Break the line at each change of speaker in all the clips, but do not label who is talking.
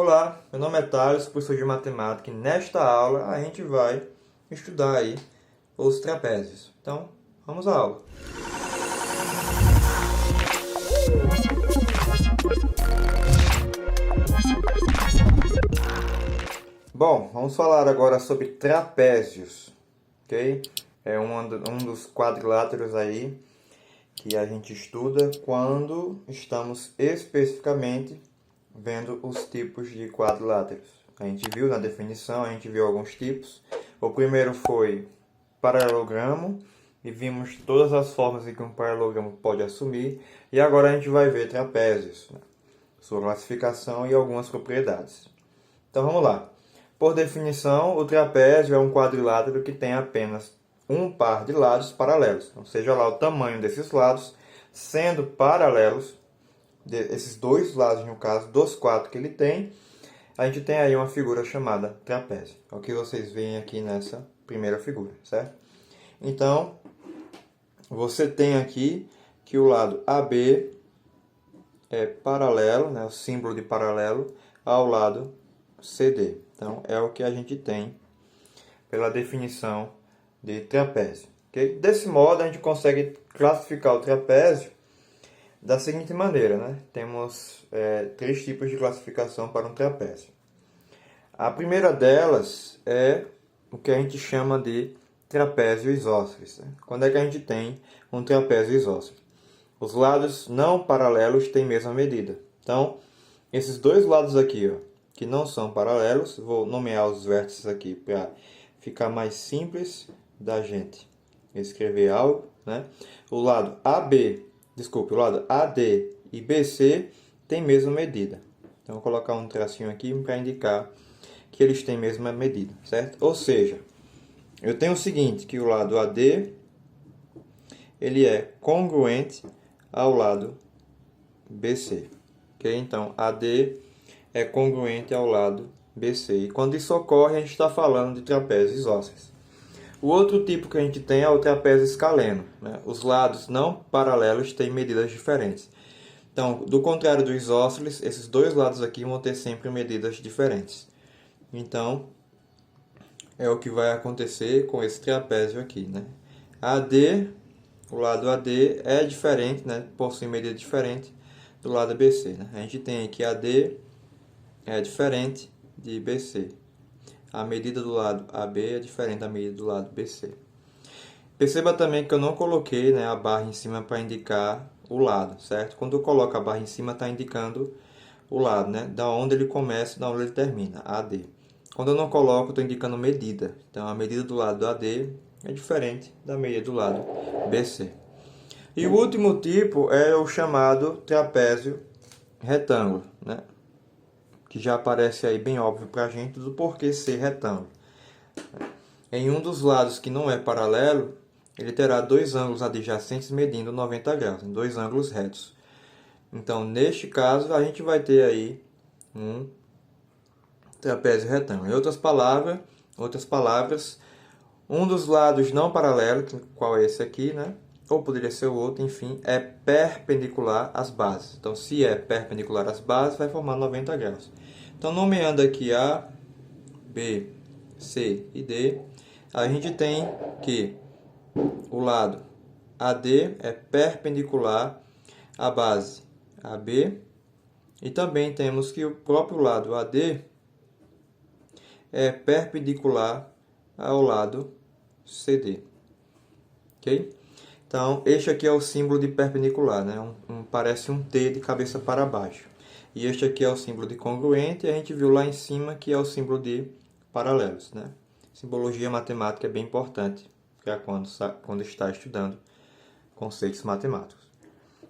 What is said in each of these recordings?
Olá, meu nome é Thales, professor de matemática, e nesta aula a gente vai estudar aí os trapézios. Então, vamos à aula. Bom, vamos falar agora sobre trapézios, ok? É um dos quadriláteros aí que a gente estuda quando estamos especificamente vendo os tipos de quadriláteros. A gente viu na definição, a gente viu alguns tipos. O primeiro foi paralelogramo e vimos todas as formas em que um paralelogramo pode assumir. E agora a gente vai ver trapézios, né? Sua classificação e algumas propriedades. Então vamos lá. Por definição, o trapézio é um quadrilátero que tem apenas um par de lados paralelos. Então, seja lá o tamanho desses lados, sendo paralelos, esses dois lados, no caso, dos quatro que ele tem, a gente tem aí uma figura chamada trapézio. É o que vocês veem aqui nessa primeira figura, certo? Então, você tem aqui que o lado AB é paralelo, né, o símbolo de paralelo, ao lado CD. Então, é o que a gente tem pela definição de trapézio. Okay? Desse modo, a gente consegue classificar o trapézio da seguinte maneira, né? Temos três tipos de classificação para um trapézio. A primeira delas é o que a gente chama de trapézio isósceles. Né? Quando é que a gente tem um trapézio isósceles? Os lados não paralelos têm a mesma medida. Então, esses dois lados aqui, ó, que não são paralelos, vou nomear os vértices aqui para ficar mais simples da gente escrever algo, né? O lado AD e BC tem mesma medida. Então, vou colocar um tracinho aqui para indicar que eles têm mesma medida, certo? Ou seja, eu tenho o seguinte, que o lado AD ele é congruente ao lado BC. Okay? Então, AD é congruente ao lado BC. E quando isso ocorre, a gente está falando de trapézios isósceles. O outro tipo que a gente tem é o trapézio escaleno. Né? Os lados não paralelos têm medidas diferentes. Então, do contrário do isósceles, esses dois lados aqui vão ter sempre medidas diferentes. Então, é o que vai acontecer com esse trapézio aqui. Né? O lado AD é diferente, né? Possui medida diferente do lado BC. Né? A gente tem aqui AD é diferente de BC. A medida do lado AB é diferente da medida do lado BC. Perceba também que eu não coloquei, né, a barra em cima para indicar o lado, certo? Quando eu coloco a barra em cima, está indicando o lado, né? Da onde ele começa e da onde ele termina, AD. Quando eu não coloco, estou indicando medida. Então, a medida do lado AD é diferente da medida do lado BC. E o último tipo é o chamado trapézio retângulo, né? Que já aparece aí bem óbvio para a gente do porquê ser retângulo. Em um dos lados que não é paralelo, ele terá dois ângulos adjacentes medindo 90 graus, dois ângulos retos. Então, neste caso, a gente vai ter aí um trapézio retângulo. Em outras palavras, um dos lados não paralelo, qual é esse aqui, né? Ou poderia ser o outro, enfim, é perpendicular às bases. Então, se é perpendicular às bases, vai formar 90 graus. Então, nomeando aqui A, B, C e D, a gente tem que o lado AD é perpendicular à base AB e também temos que o próprio lado AD é perpendicular ao lado CD. Ok? Então, este aqui é o símbolo de perpendicular, né? Parece um T de cabeça para baixo. E este aqui é o símbolo de congruente, e a gente viu lá em cima que é o símbolo de paralelos, né? Simbologia matemática é bem importante para quando está estudando conceitos matemáticos.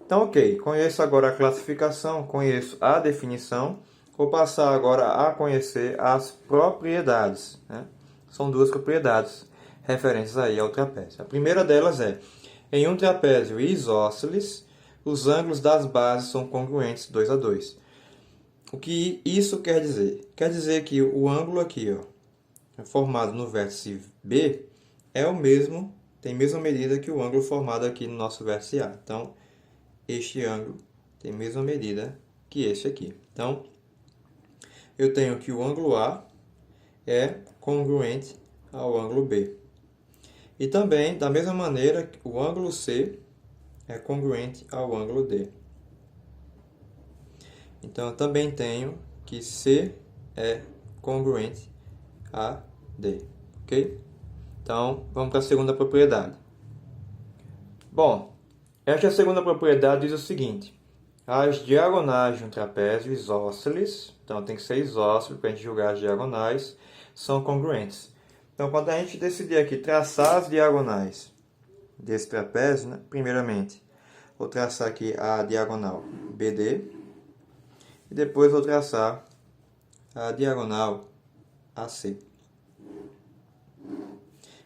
Então, ok, conheço agora a classificação, conheço a definição, vou passar agora a conhecer as propriedades, né? São duas propriedades referentes aí ao trapézio. A primeira delas é: em um trapézio isósceles, os ângulos das bases são congruentes 2 a 2. O que isso quer dizer? Quer dizer que o ângulo aqui, ó, formado no vértice B, é o mesmo, tem a mesma medida que o ângulo formado aqui no nosso vértice A. Então, este ângulo tem a mesma medida que este aqui. Então, eu tenho que o ângulo A é congruente ao ângulo B. E também, da mesma maneira, o ângulo C é congruente ao ângulo D. Então, eu também tenho que C é congruente a D. Ok? Então, vamos para a segunda propriedade. Bom, esta segunda propriedade diz o seguinte. As diagonais de um trapézio isósceles, então tem que ser isósceles para a gente julgar as diagonais, são congruentes. Então, quando a gente decidir aqui traçar as diagonais desse trapézio, né, primeiramente, vou traçar aqui a diagonal BD e depois vou traçar a diagonal AC.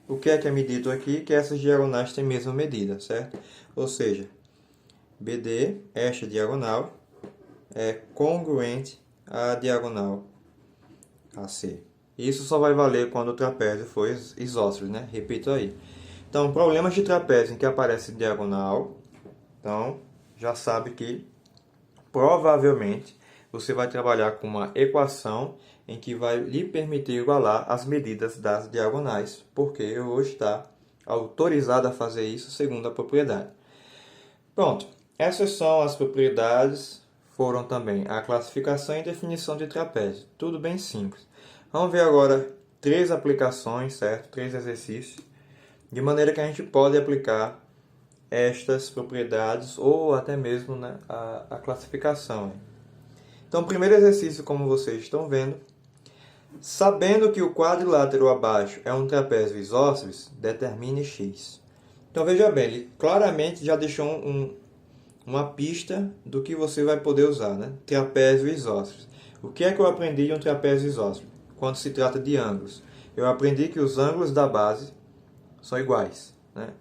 O que é medido aqui? Que essas diagonais têm a mesma medida, certo? Ou seja, BD, esta diagonal, é congruente à diagonal AC. Isso só vai valer quando o trapézio for isósceles, né? Repito aí. Então, problemas de trapézio em que aparece diagonal, então, já sabe que provavelmente você vai trabalhar com uma equação em que vai lhe permitir igualar as medidas das diagonais, porque eu vou estar autorizado a fazer isso segundo a propriedade. Pronto, essas são as propriedades, foram também a classificação e definição de trapézio, tudo bem simples. Vamos ver agora 3 aplicações, certo? 3 exercícios, de maneira que a gente pode aplicar estas propriedades ou até mesmo, né, a classificação. Então, o primeiro exercício, como vocês estão vendo, sabendo que o quadrilátero abaixo é um trapézio isósceles, determine x. Então, veja bem, ele claramente já deixou uma pista do que você vai poder usar, né? Trapézio isósceles. O que é que eu aprendi de um trapézio isósceles? Quando se trata de ângulos. Eu aprendi que os ângulos da base são iguais, né?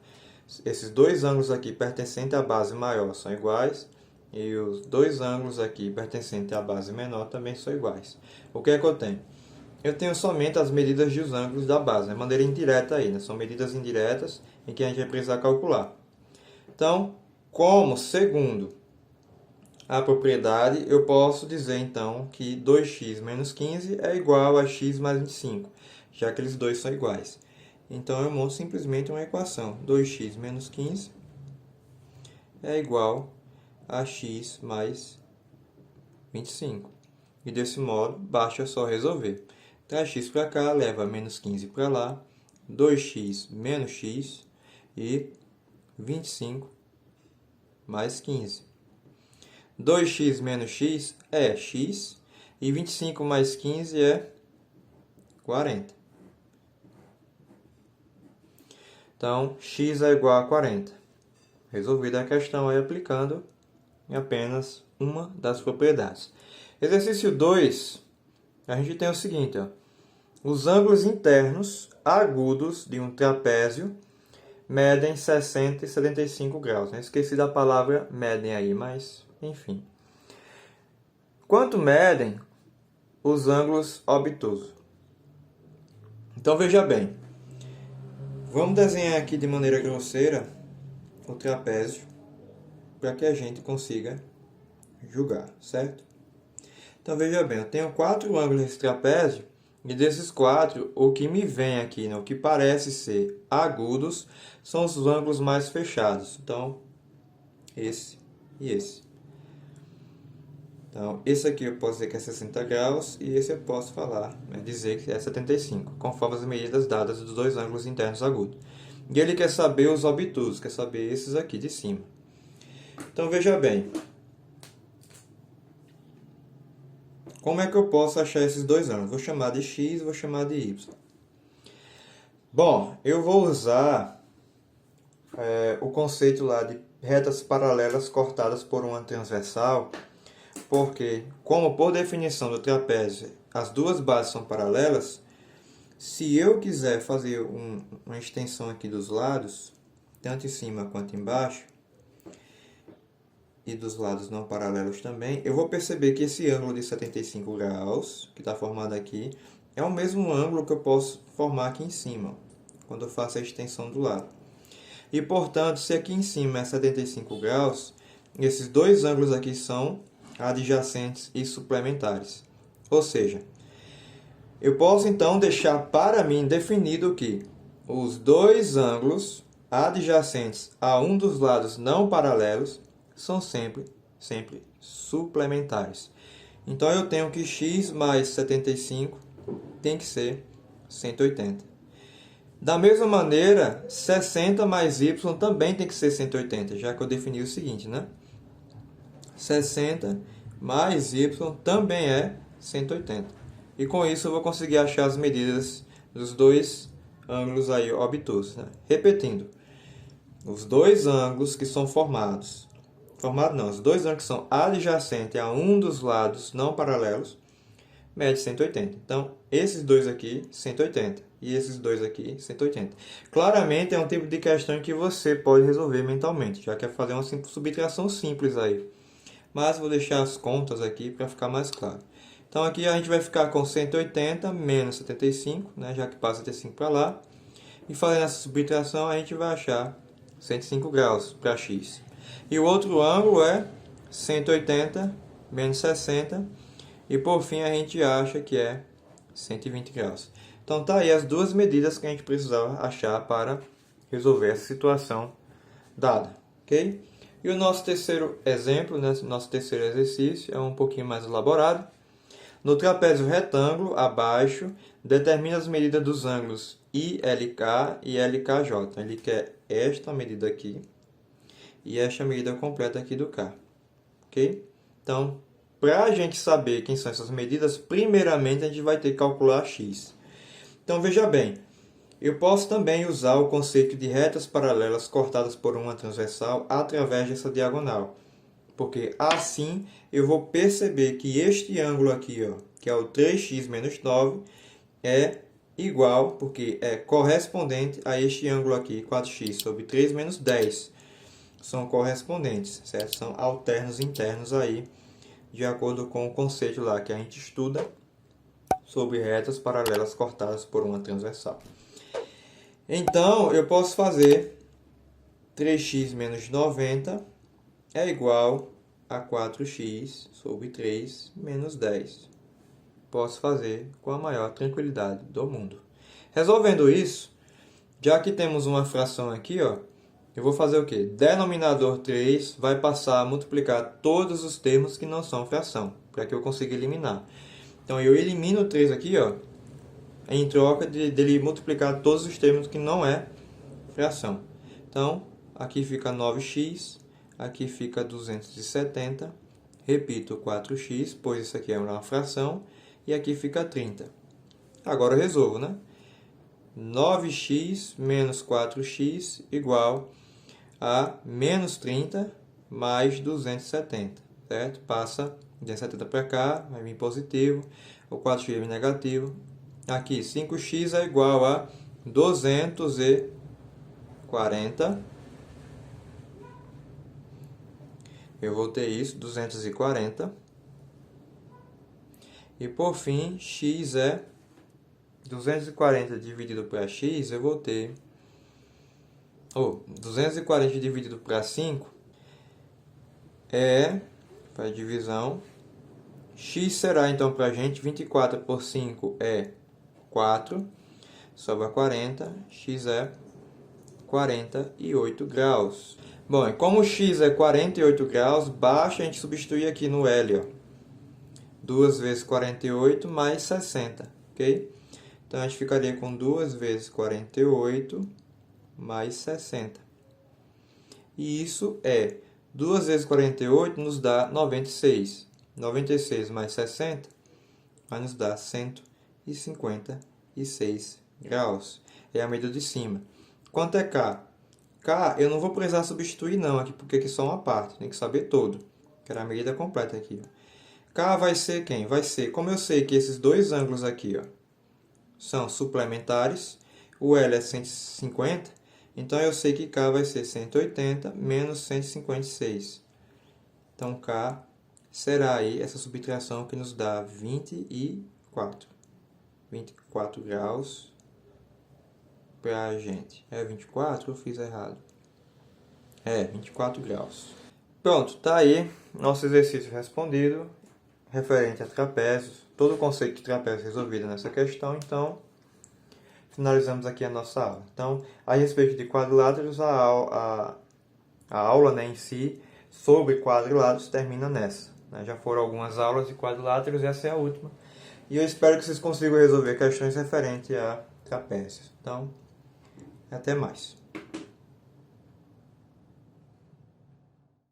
Esses dois ângulos aqui pertencentes à base maior são iguais. E os dois ângulos aqui pertencentes à base menor também são iguais. O que é que eu tenho? Eu tenho somente as medidas dos ângulos da base, de maneira indireta aí, né? São medidas indiretas em que a gente vai precisar calcular. Então, como segundo a propriedade, eu posso dizer então que 2x menos 15 é igual a x mais 25, já que eles dois são iguais. Então, eu monto simplesmente uma equação. 2x menos 15 é igual a x mais 25. E desse modo, basta só resolver. Traz x para cá, leva menos 15 para lá, 2x menos x e 25 mais 15. 2x menos x é x e 25 mais 15 é 40. Então, x é igual a 40. Resolvida a questão aí aplicando em apenas uma das propriedades. Exercício 2, a gente tem o seguinte, ó. Os ângulos internos agudos de um trapézio medem 60 e 75 graus. Eu esqueci da palavra medem aí, mas enfim. Quanto medem os ângulos obtusos? Então veja bem, vamos desenhar aqui de maneira grosseira o trapézio para que a gente consiga julgar, certo? Então veja bem, eu tenho 4 ângulos nesse trapézio e desses 4, o que me vem aqui, né, o que parece ser agudos, são os ângulos mais fechados. Então, esse e esse. Então, esse aqui eu posso dizer que é 60 graus e esse eu posso falar, né, dizer que é 75, conforme as medidas dadas dos dois ângulos internos agudos. E ele quer saber os obtusos, quer saber esses aqui de cima. Então, veja bem. Como é que eu posso achar esses dois ângulos? Vou chamar de x e vou chamar de y. Bom, eu vou usar o conceito lá de retas paralelas cortadas por uma transversal, porque, como por definição do trapézio, as duas bases são paralelas, se eu quiser fazer uma extensão aqui dos lados, tanto em cima quanto embaixo, e dos lados não paralelos também, eu vou perceber que esse ângulo de 75 graus, que está formado aqui, é o mesmo ângulo que eu posso formar aqui em cima, quando eu faço a extensão do lado. E, portanto, se aqui em cima é 75 graus, esses dois ângulos aqui são adjacentes e suplementares. Ou seja, eu posso então deixar para mim definido que os dois ângulos adjacentes a um dos lados não paralelos são sempre suplementares. Então eu tenho que x mais 75 tem que ser 180. Da mesma maneira, 60 mais y também tem que ser 180, já que eu defini o seguinte, né? 60 mais y também é 180. E com isso eu vou conseguir achar as medidas dos dois ângulos aí obtusos, né? Repetindo, os dois ângulos que são os dois ângulos que são adjacentes a um dos lados não paralelos, mede 180. Então, esses dois aqui, 180. E esses dois aqui, 180. Claramente, é um tipo de questão que você pode resolver mentalmente, já que é fazer uma subtração simples aí. Mas vou deixar as contas aqui para ficar mais claro. Então, aqui a gente vai ficar com 180 menos 75, né, já que passa 75 para lá. E fazendo essa subtração, a gente vai achar 105 graus para x. E o outro ângulo é 180 menos 60. E por fim, a gente acha que é 120 graus. Então, tá aí as duas medidas que a gente precisava achar para resolver essa situação dada, ok? E o nosso terceiro exemplo, né, nosso terceiro exercício, é um pouquinho mais elaborado. No trapézio retângulo, abaixo, determina as medidas dos ângulos ILK e LKJ. Ele quer esta medida aqui e esta medida completa aqui do K, ok? Então, para a gente saber quem são essas medidas, primeiramente a gente vai ter que calcular x. Então, veja bem, eu posso também usar o conceito de retas paralelas cortadas por uma transversal através dessa diagonal. Porque assim eu vou perceber que este ângulo aqui, ó, que é o 3x menos 9, é igual, porque é correspondente a este ângulo aqui, 4x sobre 3 menos 10. São correspondentes, certo? São alternos internos aí, de acordo com o conceito lá que a gente estuda sobre retas paralelas cortadas por uma transversal. Então, eu posso fazer 3x menos 90 é igual a 4x sobre 3 menos 10. Posso fazer com a maior tranquilidade do mundo. Resolvendo isso, já que temos uma fração aqui, ó, eu vou fazer o quê? Denominador 3 vai passar a multiplicar todos os termos que não são fração, para que eu consiga eliminar. Então, eu elimino o 3 aqui, ó, em troca dele multiplicar todos os termos que não é fração. Então, aqui fica 9x, aqui fica 270, repito 4x, pois isso aqui é uma fração, e aqui fica 30. Agora eu resolvo, né? 9x menos 4x igual a menos 30 mais 270, certo? Passa 270 para cá, vai vir positivo, o 4x é negativo. Aqui 5x é igual a 240. Eu vou ter isso, 240. E por fim, x é 240 dividido para x, eu vou ter... 240 dividido para 5 faz divisão. X será então para a gente, 24 por 5 é 4, sobra 40, x é 48 graus. Bom, e como x é 48 graus, basta a gente substituir aqui no L, ó. 2 vezes 48 mais 60, ok? Então, a gente ficaria com 2 vezes 48 mais 60. E isso é 2 vezes 48 nos dá 96. 96 mais 60 vai nos dar 156 graus. É a medida de cima. Quanto é K? K eu não vou precisar substituir não aqui, porque aqui só uma parte. Tem que saber todo. Que era a medida completa aqui. K vai ser quem? Vai ser, como eu sei que esses dois ângulos aqui, ó, são suplementares, o L é 150, então eu sei que K vai ser 180 menos 156. Então, K será aí essa subtração que nos dá 24. 24 graus para a gente. É 24 ou eu fiz errado? É, 24 graus. Pronto, tá aí nosso exercício respondido, referente a trapézios, todo o conceito de trapézio resolvido nessa questão, então finalizamos aqui a nossa aula. Então, a respeito de quadriláteros, a aula, né, em si sobre quadriláteros termina nessa. Né? Já foram algumas aulas de quadriláteros, essa é a última. E eu espero que vocês consigam resolver questões referentes a trapézios. Então, até mais.